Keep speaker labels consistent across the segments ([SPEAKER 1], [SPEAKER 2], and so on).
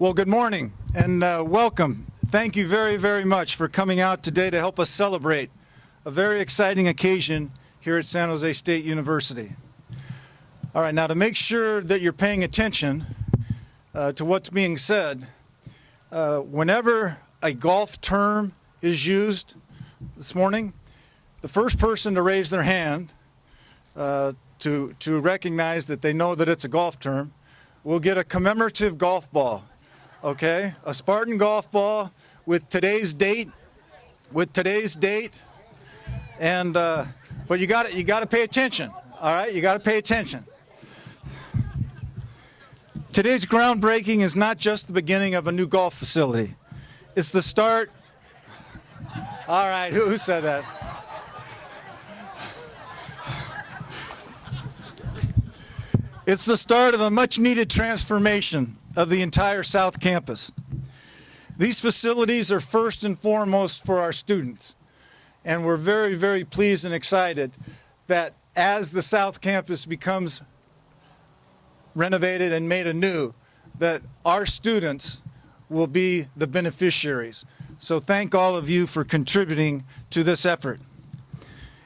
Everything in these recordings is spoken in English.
[SPEAKER 1] Well, good morning and welcome. Thank you very, very much for coming out today to help us celebrate a very exciting occasion here at San Jose State University. All right, now to make sure that you're paying attention to what's being said, whenever a golf term is used this morning, the first person to raise their hand to recognize that they know that it's a golf term will get a commemorative golf ball. Okay, a Spartan golf ball with today's date, and but you got to pay attention. All right, you got to pay attention. Today's groundbreaking is not just the beginning of a new golf facility; it's the start. All right, who said that? It's the start of a much-needed transformation of the entire South Campus. These facilities are first and foremost for our students, and we're very, very pleased and excited that as the South Campus becomes renovated and made anew, that our students will be the beneficiaries. So thank all of you for contributing to this effort.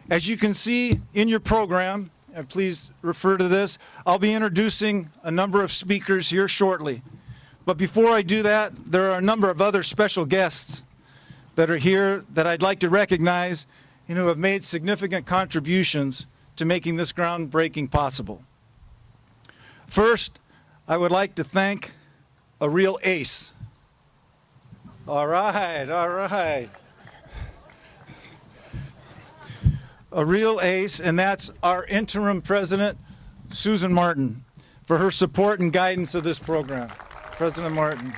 [SPEAKER 1] As you can see in your program, and please refer to this, I'll be introducing a number of speakers here shortly. But before I do that, there are a number of other special guests that are here that I'd like to recognize and who have made significant contributions to making this groundbreaking possible. First, I would like to thank a real ace. All right. A real ace, and that's our interim president, Susan Martin, for her support and guidance of this program. President Martin.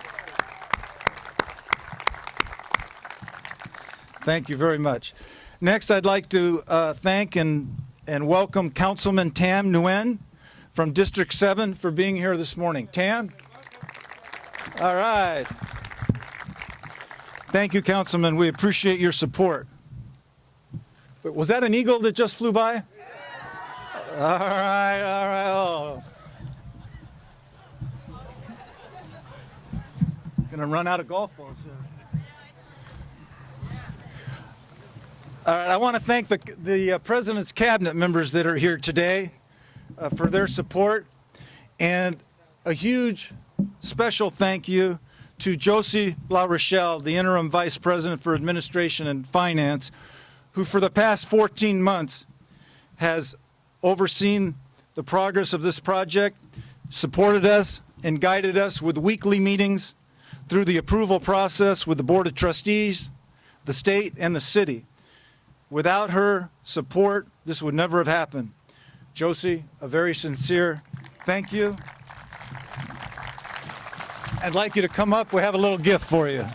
[SPEAKER 1] Thank you very much. Next, I'd like to thank and welcome Councilman Tam Nguyen from District 7 for being here this morning. Tam? All right. Thank you, Councilman. We appreciate your support. Was that an eagle that just flew by? All right. Oh. Gonna run out of golf balls here. All right, I want to thank the President's Cabinet members that are here today for their support, and a huge special thank you to José La Rochelle, the Interim Vice President for Administration and Finance, who for the past 14 months has overseen the progress of this project, supported us, and guided us with weekly meetings through the approval process with the Board of Trustees, the state, and the city. Without her support, this would never have happened. Josie, a very sincere thank you. I'd like you to come up. We have a little gift for you.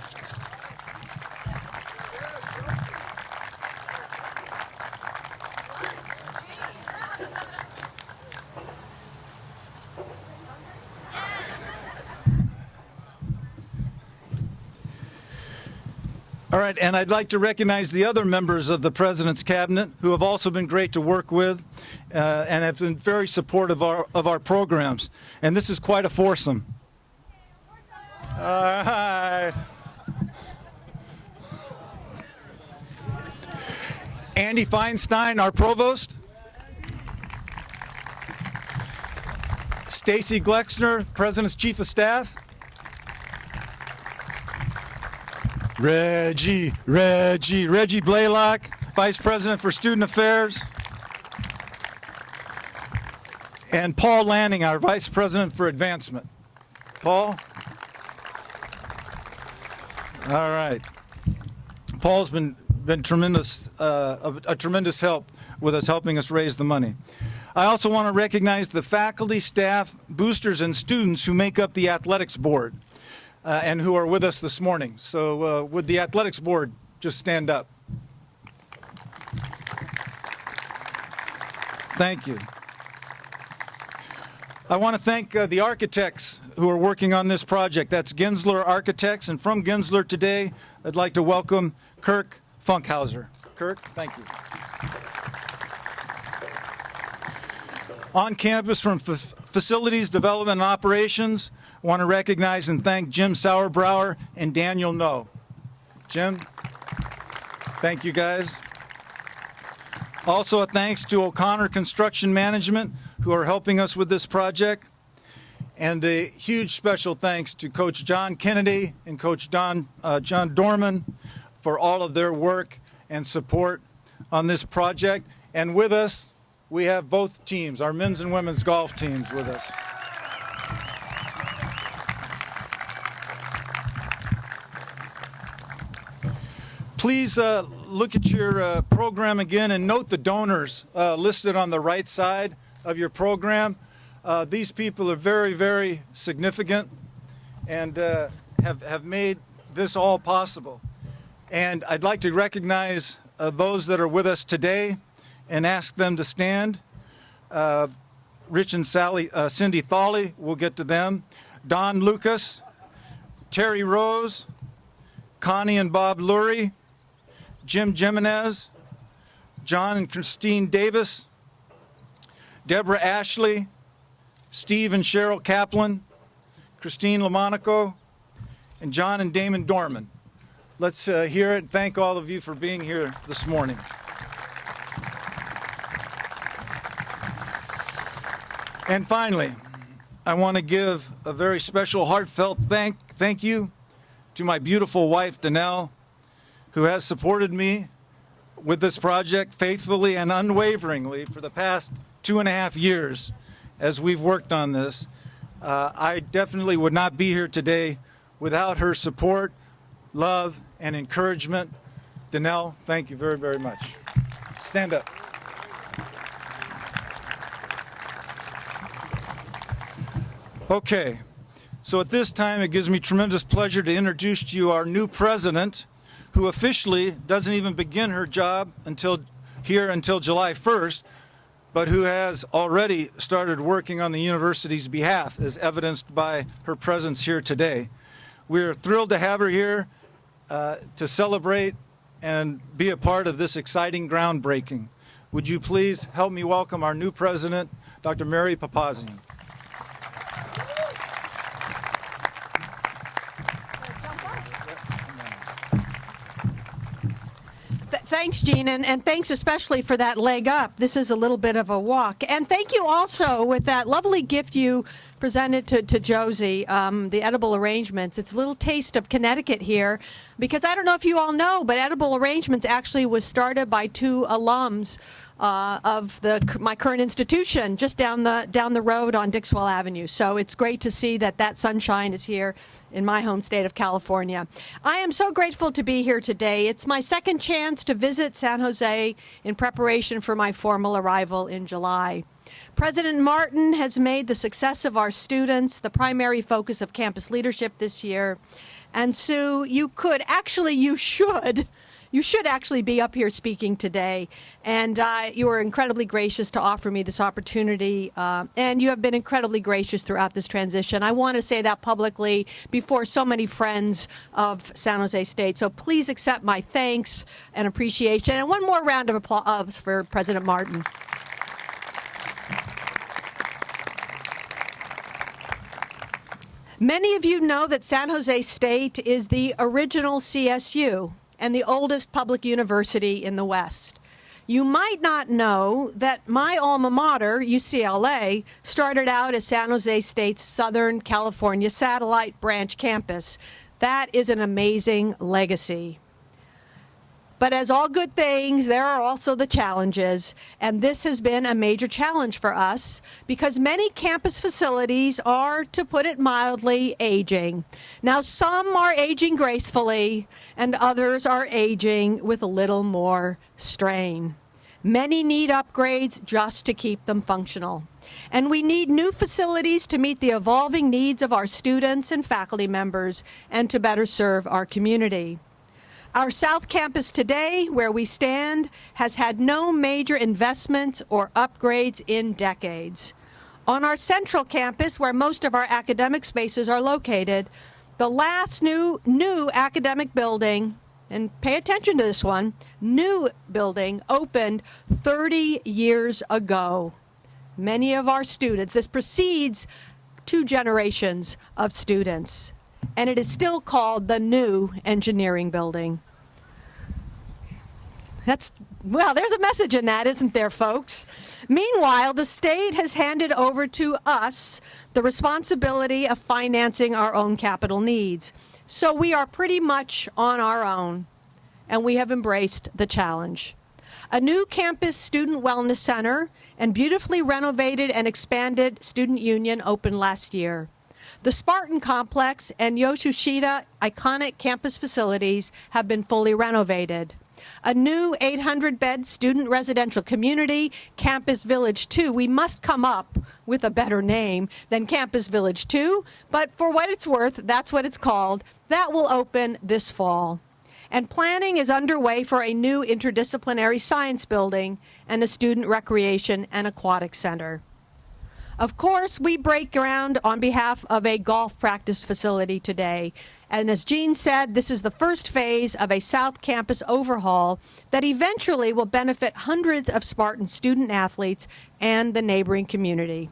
[SPEAKER 1] All right, and I'd like to recognize the other members of the President's Cabinet who have also been great to work with and have been very supportive of our programs. And this is quite a foursome. All right. Andy Feinstein, our provost. Stacy Glexner, President's Chief of Staff. Reggie Blaylock, Vice President for Student Affairs. And Paul Lanning, our Vice President for Advancement. Paul? All right. Paul's been tremendous, a tremendous help with us, helping us raise the money. I also want to recognize the faculty, staff, boosters, and students who make up the athletics board. And who are with us this morning. So would the athletics board just stand up? Thank you. I want to thank the architects who are working on this project. That's Gensler Architects, and from Gensler today, I'd like to welcome Kirk Funkhauser. Kirk, thank you. On campus from facilities development and operations, I want to recognize and thank Jim Sauerbrower and Daniel No. Jim, thank you guys. Also a thanks to O'Connor Construction Management, who are helping us with this project. And a huge special thanks to Coach John Kennedy and Coach John Dorman for all of their work and support on this project. And with us, we have both teams, our men's and women's golf teams with us. Please look at your program again and note the donors listed on the right side of your program. These people are very, very significant and have made this all possible. And I'd like to recognize those that are with us today and ask them to stand. Rich and Cindy Thawley, we'll get to them. Don Lucas, Terry Rose, Connie and Bob Lurie, Jim Jimenez, John and Christine Davis, Deborah Ashley, Steve and Cheryl Kaplan, Christine Lamonaco, and John and Damon Dorman. Let's hear it and thank all of you for being here this morning. And finally, I want to give a very special heartfelt thank you to my beautiful wife, Danelle, who has supported me with this project faithfully and unwaveringly for the past 2.5 years as we've worked on this. I definitely would not be here today without her support, love, and encouragement. Danelle, thank you very, very much. Stand up. Okay, so at this time it gives me tremendous pleasure to introduce to you our new president, who officially doesn't even begin her job until July 1st, but who has already started working on the university's behalf, as evidenced by her presence here today. We're thrilled to have her here to celebrate and be a part of this exciting groundbreaking. Would you please help me welcome our new president, Dr. Mary Papazian.
[SPEAKER 2] Thanks, Gene, and thanks especially for that leg up. This is a little bit of a walk. And thank you also with that lovely gift you presented to José, the edible arrangements. It's a little taste of Connecticut here, because I don't know if you all know, but edible arrangements actually was started by 2 alums of my current institution, just down the road on Dixwell Avenue. So it's great to see that sunshine is here in my home state of California. I am so grateful to be here today. It's my second chance to visit San Jose in preparation for my formal arrival in July. President Martin has made the success of our students the primary focus of campus leadership this year. And Sue, you should actually be up here speaking today. And you were incredibly gracious to offer me this opportunity. And you have been incredibly gracious throughout this transition. I want to say that publicly before so many friends of San Jose State. So please accept my thanks and appreciation. And one more round of applause for President Martin. Many of you know that San Jose State is the original CSU and the oldest public university in the West. You might not know that my alma mater, UCLA, started out as San Jose State's Southern California satellite branch campus. That is an amazing legacy. But as all good things, there are also the challenges, and this has been a major challenge for us because many campus facilities are, to put it mildly, aging. Now, some are aging gracefully, and others are aging with a little more strain. Many need upgrades just to keep them functional. And we need new facilities to meet the evolving needs of our students and faculty members and to better serve our community. Our South Campus today, where we stand, has had no major investments or upgrades in decades. On our Central Campus, where most of our academic spaces are located, the last new academic building, and pay attention to this one, new building opened 30 years ago. Many of our students, this precedes 2 generations of students. And it is still called the new engineering building. Well, there's a message in that, isn't there, folks? Meanwhile, the state has handed over to us the responsibility of financing our own capital needs. So we are pretty much on our own, and we have embraced the challenge. A new campus student wellness center and beautifully renovated and expanded student union opened last year. The Spartan Complex and Yoshida iconic campus facilities have been fully renovated. A new 800-bed student residential community, Campus Village 2. We must come up with a better name than Campus Village 2, but for what it's worth, that's what it's called. That will open this fall. And planning is underway for a new interdisciplinary science building and a student recreation and aquatic center. Of course, we break ground on behalf of a golf practice facility today. And as Jean said, this is the first phase of a South Campus overhaul that eventually will benefit hundreds of Spartan student athletes and the neighboring community.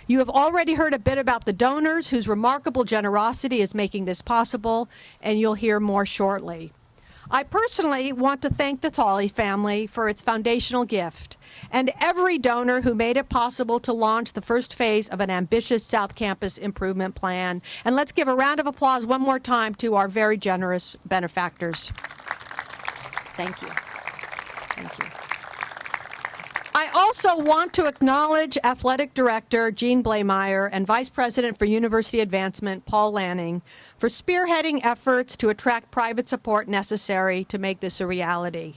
[SPEAKER 2] You have already heard a bit about the donors whose remarkable generosity is making this possible, and you'll hear more shortly. I personally want to thank the Tolley family for its foundational gift and every donor who made it possible to launch the first phase of an ambitious South Campus improvement plan. And let's give a round of applause one more time to our very generous benefactors. Thank you. Thank you. I also want to acknowledge Athletic Director Jean Blameyer and Vice President for University Advancement Paul Lanning for spearheading efforts to attract private support necessary to make this a reality.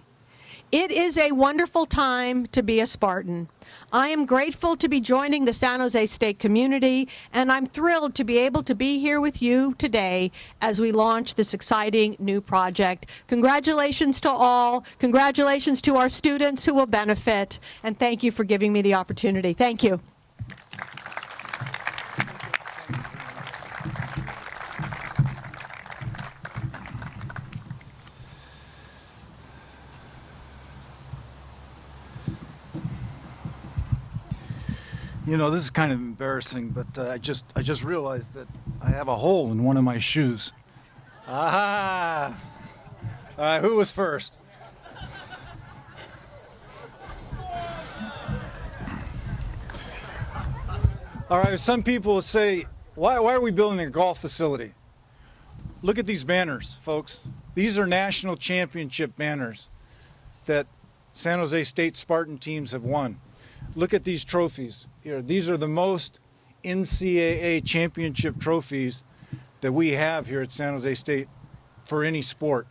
[SPEAKER 2] It is a wonderful time to be a Spartan. I am grateful to be joining the San Jose State community, and I'm thrilled to be able to be here with you today as we launch this exciting new project. Congratulations to all. Congratulations to our students who will benefit, and thank you for giving me the opportunity. Thank you.
[SPEAKER 1] You know, this is kind of embarrassing, but I just realized that I have a hole in one of my shoes. Aha! All right, who was first? All right, some people will say, why are we building a golf facility? Look at these banners, folks. These are national championship banners that San Jose State Spartan teams have won. Look at these trophies here. These are the most NCAA championship trophies that we have here at San Jose State for any sport.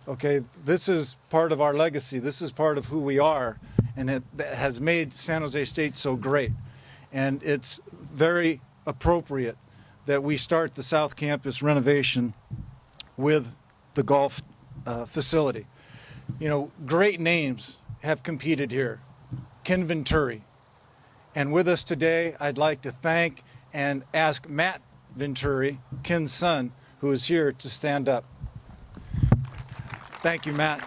[SPEAKER 1] Okay, this is part of our legacy. This is part of who we are, and it has made San Jose State so great. And it's very appropriate that we start the South Campus renovation with the golf facility. You know, great names have competed here. Ken Venturi. And with us today, I'd like to thank and ask Matt Venturi, Ken's son, who is here to stand up. Thank you, Matt.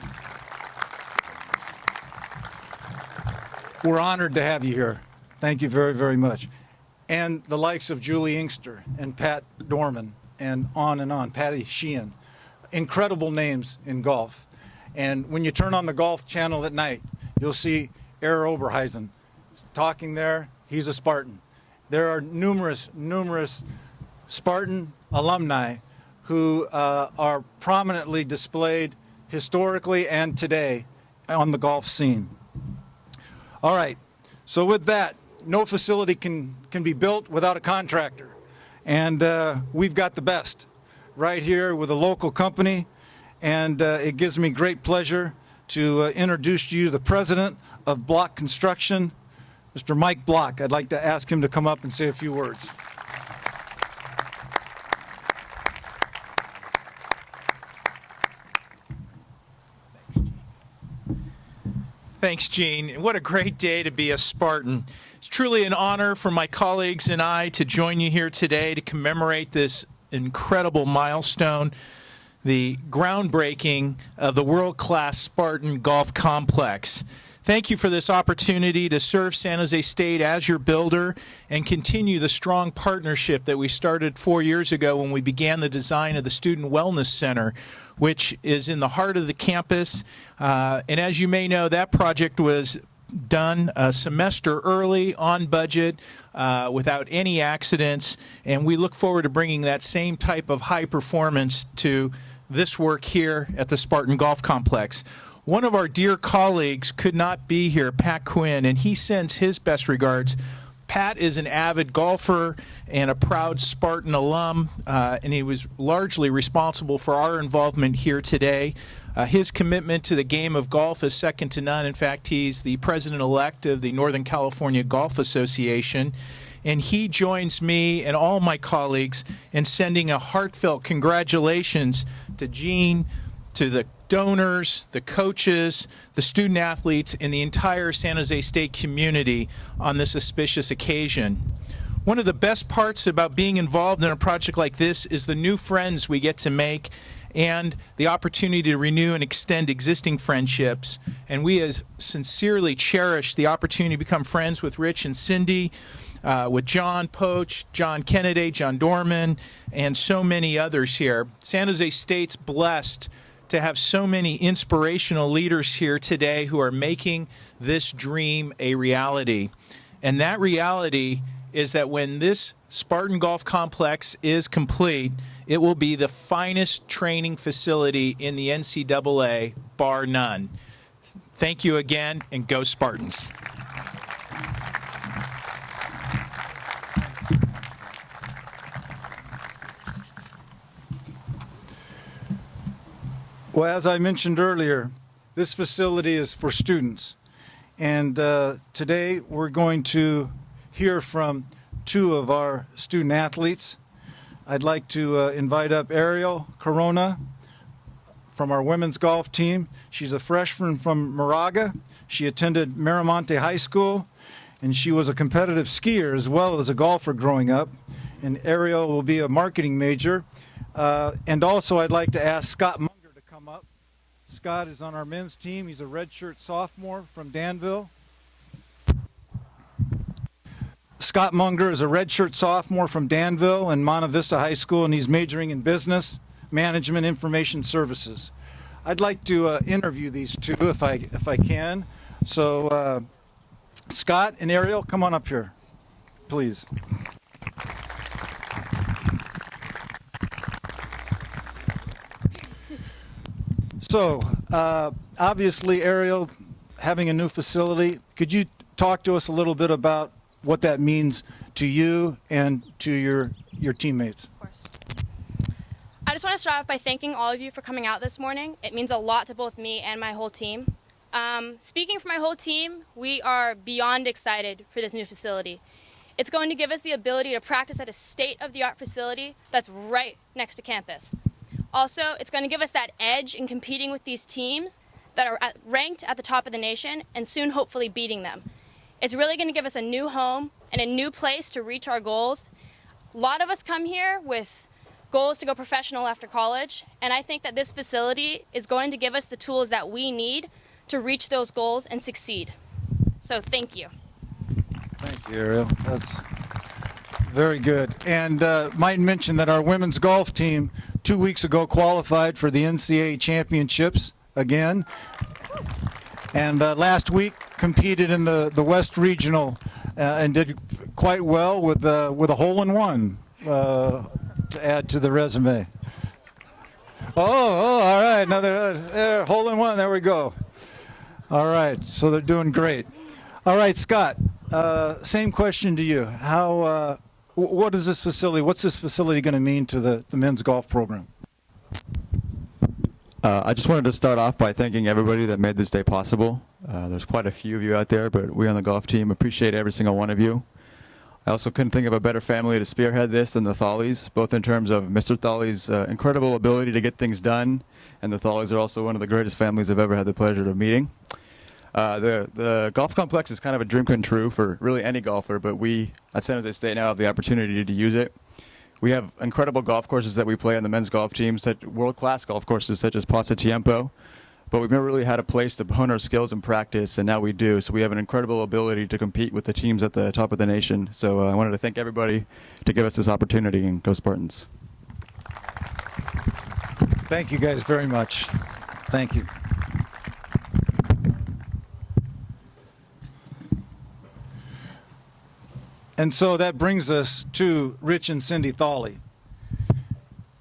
[SPEAKER 1] We're honored to have you here. Thank you very, very much. And the likes of Julie Inkster and Pat Dorman and on, Patty Sheehan. Incredible names in golf. And when you turn on the Golf Channel at night, you'll see Aaron Oberheisen talking there. He's a Spartan. There are numerous Spartan alumni who are prominently displayed historically and today on the golf scene. All right, so with that, no facility can be built without a contractor. And we've got the best right here with a local company. And it gives me great pleasure to introduce you to the president of Block Construction, Mr. Mike Block. I'd like to ask him to come up and say a few words.
[SPEAKER 3] Thanks, Gene. What a great day to be a Spartan. It's truly an honor for my colleagues and I to join you here today to commemorate this incredible milestone, the groundbreaking of the world-class Spartan Golf Complex. Thank you for this opportunity to serve San Jose State as your builder and continue the strong partnership that we started 4 years ago when we began the design of the Student Wellness Center, which is in the heart of the campus. And as you may know, that project was done a semester early, on budget, without any accidents, and we look forward to bringing that same type of high performance to this work here at the Spartan Golf Complex. One of our dear colleagues could not be here, Pat Quinn, and he sends his best regards. Pat is an avid golfer and a proud Spartan alum, and he was largely responsible for our involvement here today. His commitment to the game of golf is second to none. In fact, he's the president-elect of the Northern California Golf Association, and he joins me and all my colleagues in sending a heartfelt congratulations to Gene, to the donors, the coaches, the student athletes, and the entire San Jose State community on this auspicious occasion. One of the best parts about being involved in a project like this is the new friends we get to make and the opportunity to renew and extend existing friendships. And we as sincerely cherish the opportunity to become friends with Rich and Cindy, with John Poach, John Kennedy, John Dorman, and so many others here. San Jose State's blessed to have so many inspirational leaders here today who are making this dream a reality. And that reality is that when this Spartan Golf Complex is complete, it will be the finest training facility in the NCAA, bar none. Thank you again, and go Spartans.
[SPEAKER 1] Well, as I mentioned earlier, this facility is for students. And today we're going to hear from two of our student athletes. I'd like to invite up Ariel Corona from our women's golf team. She's a freshman from Moraga. She attended Miramonte High School, and she was a competitive skier as well as a golfer growing up. And Ariel will be a marketing major. And also I'd like to ask Scott Munger to come up. Scott is on our men's team. He's a redshirt sophomore from Danville. Scott Munger is a redshirt sophomore from Danville and Monte Vista High School, and he's majoring in business, management, information services. I'd like to interview these two if I can. So Scott and Ariel, come on up here, please. So obviously, Ariel, having a new facility, could you talk to us a little bit about what that means to you and to your teammates?
[SPEAKER 4] Of course. I just want to start off by thanking all of you for coming out this morning. It means a lot to both me and my whole team. Speaking for my whole team, we are beyond excited for this new facility. It's going to give us the ability to practice at a state-of-the-art facility that's right next to campus. Also, it's going to give us that edge in competing with these teams that are ranked at the top of the nation and soon hopefully beating them. It's really going to give us a new home and a new place to reach our goals. A lot of us come here with goals to go professional after college, and I think that this facility is going to give us the tools that we need to reach those goals and succeed. So thank you.
[SPEAKER 1] Thank you, Ariel. That's very good. And might mention that our women's golf team 2 weeks ago qualified for the NCAA championships again. And last week competed in the West Regional and did quite well with a hole-in-one to add to the resume. Oh, all right, another hole-in-one. There we go. All right, so they're doing great. All right, Scott, same question to you. What is this facility? What's this facility going to mean to the men's golf program?
[SPEAKER 5] I just wanted to start off by thanking everybody that made this day possible. There's quite a few of you out there, but we on the golf team appreciate every single one of you. I also couldn't think of a better family to spearhead this than the Thawleys, both in terms of Mr. Thawley's incredible ability to get things done, and the Thawleys are also one of the greatest families I've ever had the pleasure of meeting. The golf complex is kind of a dream come true for really any golfer, but we at San Jose State now have the opportunity to use it. We have incredible golf courses that we play on the men's golf team, such world-class golf courses such as Pasatiempo, but we've never really had a place to hone our skills and practice, and now we do. So we have an incredible ability to compete with the teams at the top of the nation. So I wanted to thank everybody to give us this opportunity, and go Spartans.
[SPEAKER 1] Thank you guys very much. Thank you. And so that brings us to Rich and Cindy Thawley.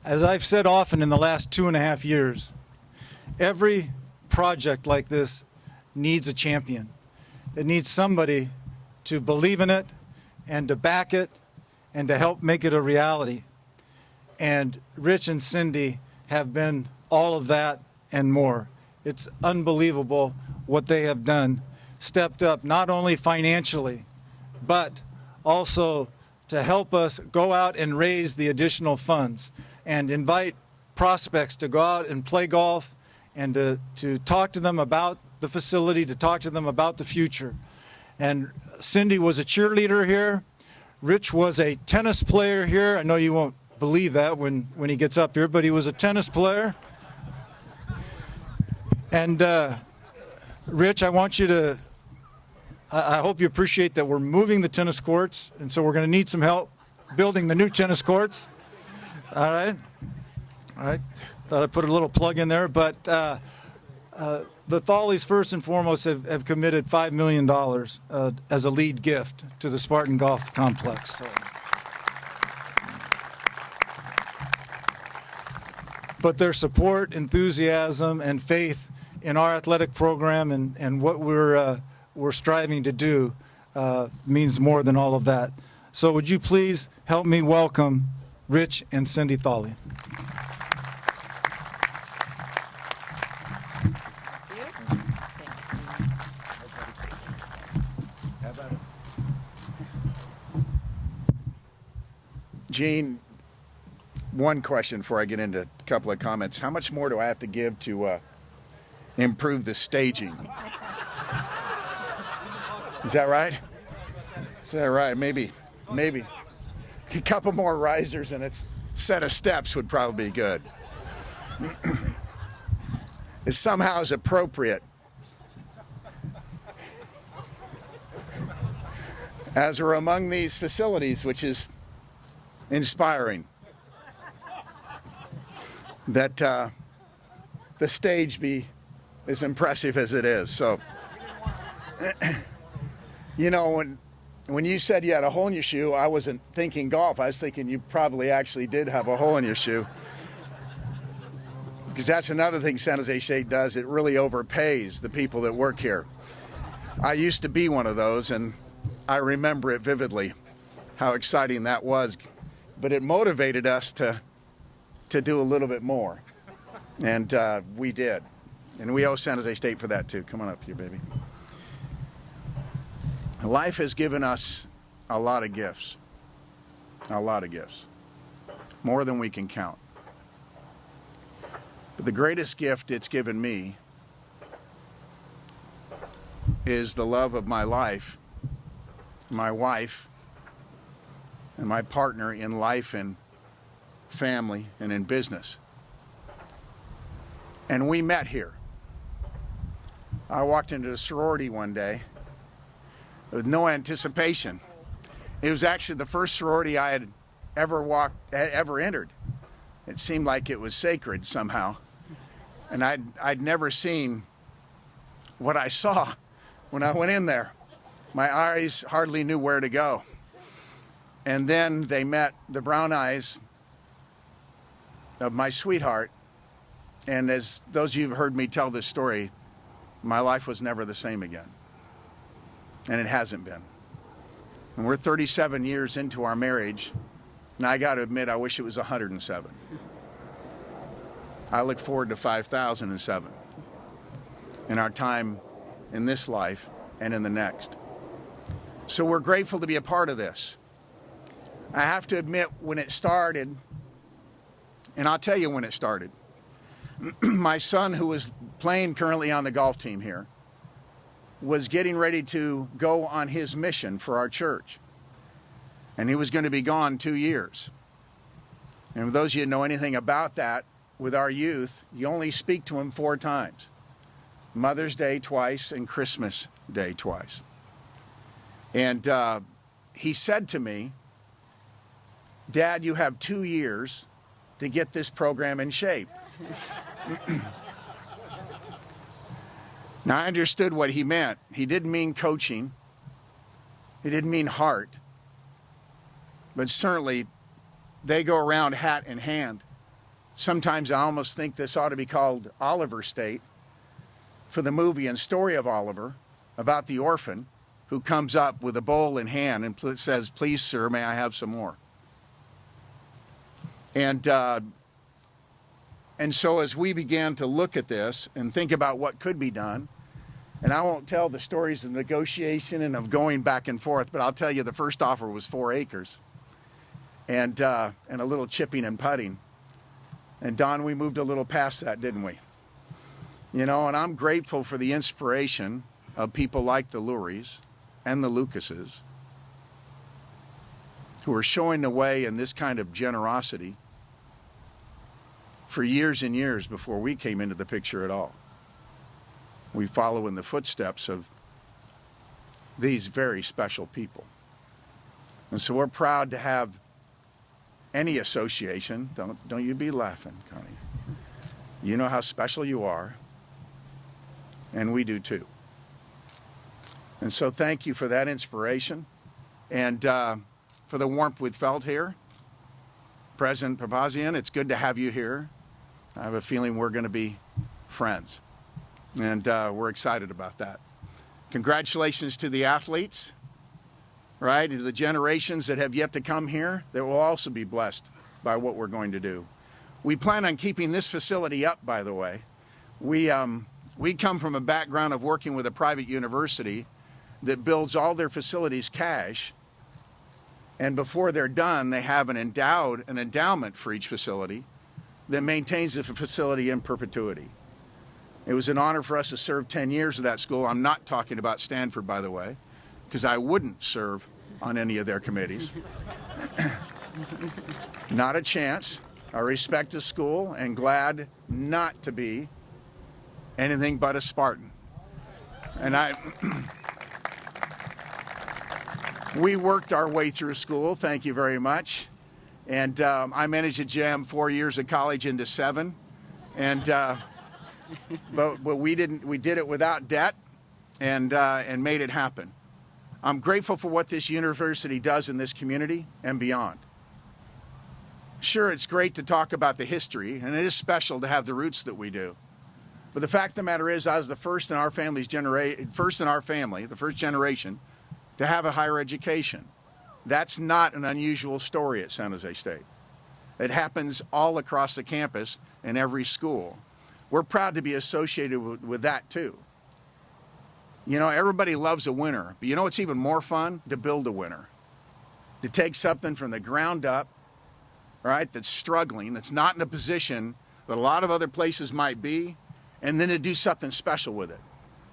[SPEAKER 1] As I've said often in the last 2.5 years, every project like this needs a champion. It needs somebody to believe in it and to back it and to help make it a reality. And Rich and Cindy have been all of that and more. It's unbelievable what they have done, stepped up not only financially, but also to help us go out and raise the additional funds and invite prospects to go out and play golf and to talk to them about the facility, to talk to them about the future. And Cindy was a cheerleader here. Rich was a tennis player here. I know you won't believe that when he gets up here, but he was a tennis player. And Rich, I want you to, I hope you appreciate that we're moving the tennis courts, and so we're going to need some help building the new tennis courts. All right. All right. Thought I'd put a little plug in there, but the Thawleys, first and foremost, have committed $5 million as a lead gift to the Spartan Golf Complex. So. But their support, enthusiasm, and faith in our athletic program and what we're striving to do means more than all of that. So would you please help me welcome Rich and Cindy Thawley.
[SPEAKER 6] Gene, one question before I get into a couple of comments. How much more do I have to give to improve the staging? Is that right? Is that right? Maybe a couple more risers and a set of steps would probably be good. It somehow is appropriate. As we're among these facilities, which is inspiring, that the stage be as impressive as it is. So, you know, when you said you had a hole in your shoe, I wasn't thinking golf. I was thinking you probably actually did have a hole in your shoe. Because that's another thing San Jose State does. It really overpays the people that work here. I used to be one of those, and I remember it vividly, how exciting that was. But it motivated us to do a little bit more. And we did. And we owe San Jose State for that, too. Come on up here, baby. Life has given us a lot of gifts. A lot of gifts. More than we can count. But the greatest gift it's given me is the love of my life, my wife, and my partner in life and family and in business. And we met here. I walked into a sorority one day with no anticipation. It was actually the first sorority I had ever entered. It seemed like it was sacred somehow. And I'd never seen what I saw when I went in there. My eyes hardly knew where to go. And then they met the brown eyes of my sweetheart. And as those of you who've heard me tell this story, my life was never the same again. And it hasn't been. And we're 37 years into our marriage, and I got to admit, I wish it was 107. I look forward to 5,007 in our time in this life and in the next. So we're grateful to be a part of this. I have to admit, when it started, and I'll tell you when it started, my son, who was playing currently on the golf team here, was getting ready to go on his mission for our church. And he was going to be gone 2 years. And for those of you who know anything about that, with our youth, you only speak to him 4 times. Mother's Day twice, and Christmas Day twice. And he said to me, Dad, you have 2 years to get this program in shape. Now, I understood what he meant. He didn't mean coaching. He didn't mean heart. But certainly, they go around hat in hand. Sometimes I almost think this ought to be called Oliver State, for the movie and story of Oliver, about the orphan who comes up with a bowl in hand and says, "Please, sir, may I have some more?" And so as we began to look at this and think about what could be done, and I won't tell the stories of negotiation and of going back and forth, but I'll tell you the first offer was 4 acres and a little chipping and putting. And Don, we moved a little past that, didn't we? You know, and I'm grateful for the inspiration of people like the Lurie's and the Lucases, who are showing the way in this kind of generosity for years and years before we came into the picture at all. We follow in the footsteps of these very special people. And so we're proud to have any association. Don't you be laughing, Connie. You know how special you are, and we do too. And so thank you for that inspiration and for the warmth we've felt here. President Papazian, it's good to have you here. I have a feeling we're going to be friends, and we're excited about that. Congratulations to the athletes, right, and to the generations that have yet to come here that will also be blessed by what we're going to do. We plan on keeping this facility up, by the way. We come from a background of working with a private university that builds all their facilities cash, and before they're done, they have an endowment for each facility that maintains the facility in perpetuity. It was an honor for us to serve 10 years at that school. I'm not talking about Stanford, by the way, because I wouldn't serve on any of their committees. Not a chance. I respect the school and glad not to be anything but a Spartan. And we worked our way through school, thank you very much. And I managed to jam 4 years of college into 7. And but we didn't. We did it without debt, and made it happen. I'm grateful for what this university does in this community and beyond. Sure, it's great to talk about the history, and it is special to have the roots that we do. But the fact of the matter is, I was the first in our family, the first generation, to have a higher education. That's not an unusual story at San Jose State. It happens all across the campus in every school. We're proud to be associated with that too. You know, everybody loves a winner, but you know what's even more fun? To build a winner. To take something from the ground up, right, that's struggling, that's not in a position that a lot of other places might be, and then to do something special with it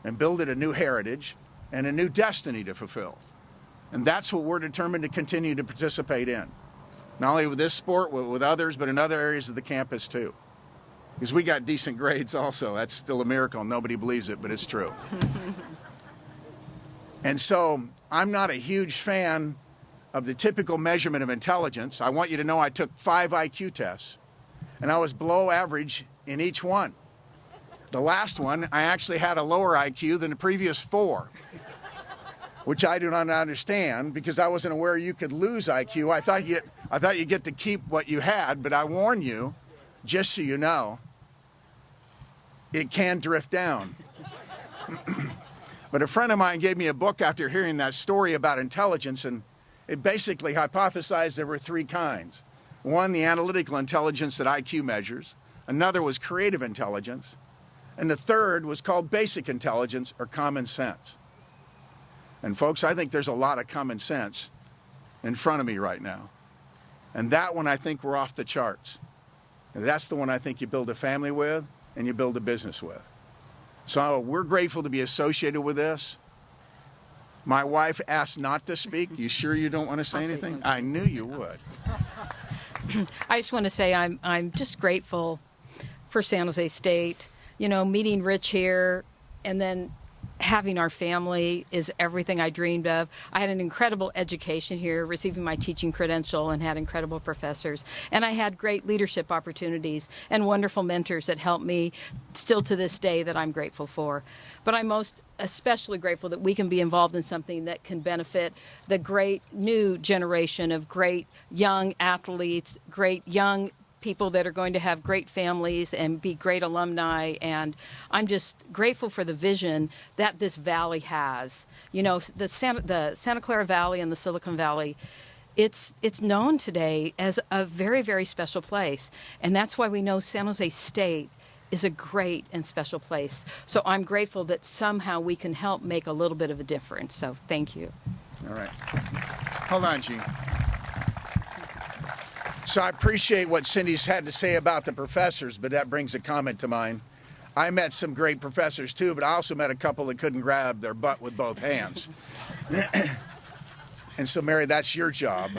[SPEAKER 6] and build it a new heritage and a new destiny to fulfill. And that's what we're determined to continue to participate in. Not only with this sport, with others, but in other areas of the campus too. Because we got decent grades also. That's still a miracle. Nobody believes it, but it's true. And so I'm not a huge fan of the typical measurement of intelligence. I want you to know I took 5 IQ tests, and I was below average in each one. The last one, I actually had a lower IQ than the previous 4, which I do not understand because I wasn't aware you could lose IQ. I thought you get to keep what you had, but I warn you, just so you know, it can drift down. But a friend of mine gave me a book after hearing that story about intelligence, and it basically hypothesized there were 3 kinds. One, the analytical intelligence that IQ measures. Another was creative intelligence. And the third was called basic intelligence or common sense. And folks, I think there's a lot of common sense in front of me right now. And that one, I think we're off the charts. And that's the one I think you build a family with and you build a business with. So we're grateful to be associated with this. My wife asked not to speak. You sure you don't want to say anything? I knew you would.
[SPEAKER 7] I just want to say I'm just grateful for San Jose State. You know, meeting Rich here, and then having our family is everything I dreamed of. I had an incredible education here, receiving my teaching credential, and had incredible professors. And I had great leadership opportunities and wonderful mentors that helped me still to this day that I'm grateful for. But I'm most especially grateful that we can be involved in something that can benefit the great new generation of great young athletes, great young people that are going to have great families and be great alumni. And I'm just grateful for the vision that this valley has. You know, the Santa Clara Valley and the Silicon Valley, it's known today as a very, very special place. And that's why we know San Jose State is a great and special place. So I'm grateful that somehow we can help make a little bit of a difference. So thank you.
[SPEAKER 6] All right. Hold on, Gene. So I appreciate what Cindy's had to say about the professors, but that brings a comment to mind. I met some great professors too, but I also met a couple that couldn't grab their butt with both hands. And so, Mary, that's your job.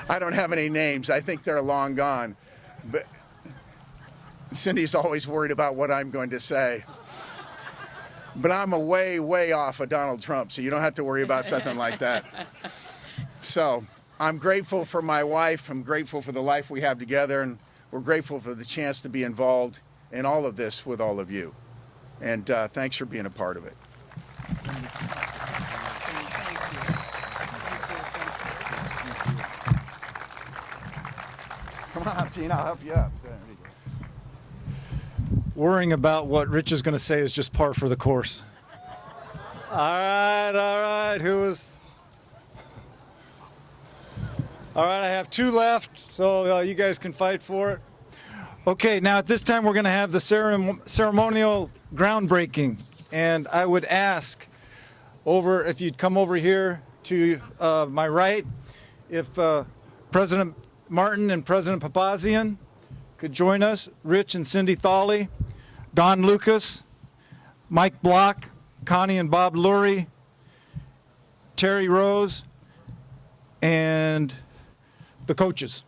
[SPEAKER 6] I don't have any names. I think they're long gone. But Cindy's always worried about what I'm going to say. But I'm a way off of Donald Trump, so you don't have to worry about something like that. So I'm grateful for my wife. I'm grateful for the life we have together, and we're grateful for the chance to be involved in all of this with all of you. And thanks for being a part of it. Come on, Gene, I'll help you up. There you go.
[SPEAKER 1] Worrying about what Rich is going to say is just par for the course. All right. All right, I have 2 left, so you guys can fight for it. Okay, now at this time we're going to have the ceremonial groundbreaking, and I would ask if you'd come over here to my right, if President Martin and President Papazian could join us, Rich and Cindy Thawley, Don Lucas, Mike Block, Connie and Bob Lurie, Terry Rose, and the coaches.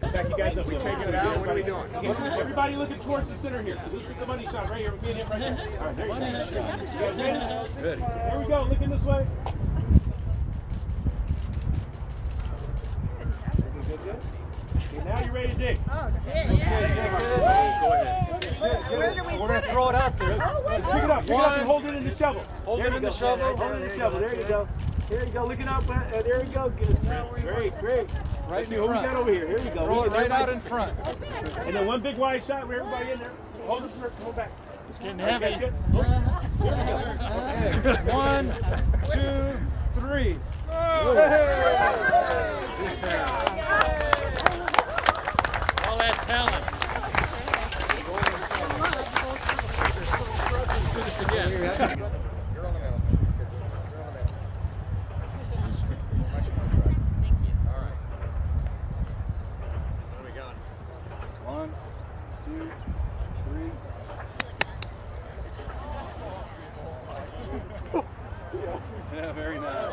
[SPEAKER 8] Back you guys up. We taking it out. What are we doing? Everybody looking towards the center here. This is the money shot right here. Me and him right here. All right, there you go. You guys ready? Good. There we go. Looking this way. Good. Okay, now you're ready to dig.
[SPEAKER 1] Oh, dig. Yeah. Go ahead. We're going to throw it out there.
[SPEAKER 8] Pick it up and hold it in the shovel.
[SPEAKER 1] Hold it in the shovel.
[SPEAKER 8] Hold it in the shovel. There you go. There you go. Looking up. There we go. Good. Great.
[SPEAKER 1] Right
[SPEAKER 8] in front. What we got over here? Here we go.
[SPEAKER 1] Throw it right out in front.
[SPEAKER 8] And then one big wide shot with everybody in there. Hold it. Hold back.
[SPEAKER 1] It's getting heavy.
[SPEAKER 8] Good. Here we go.
[SPEAKER 1] 1, 2, 3.
[SPEAKER 9] All that talent. Do this again.
[SPEAKER 1] Yeah, very nice.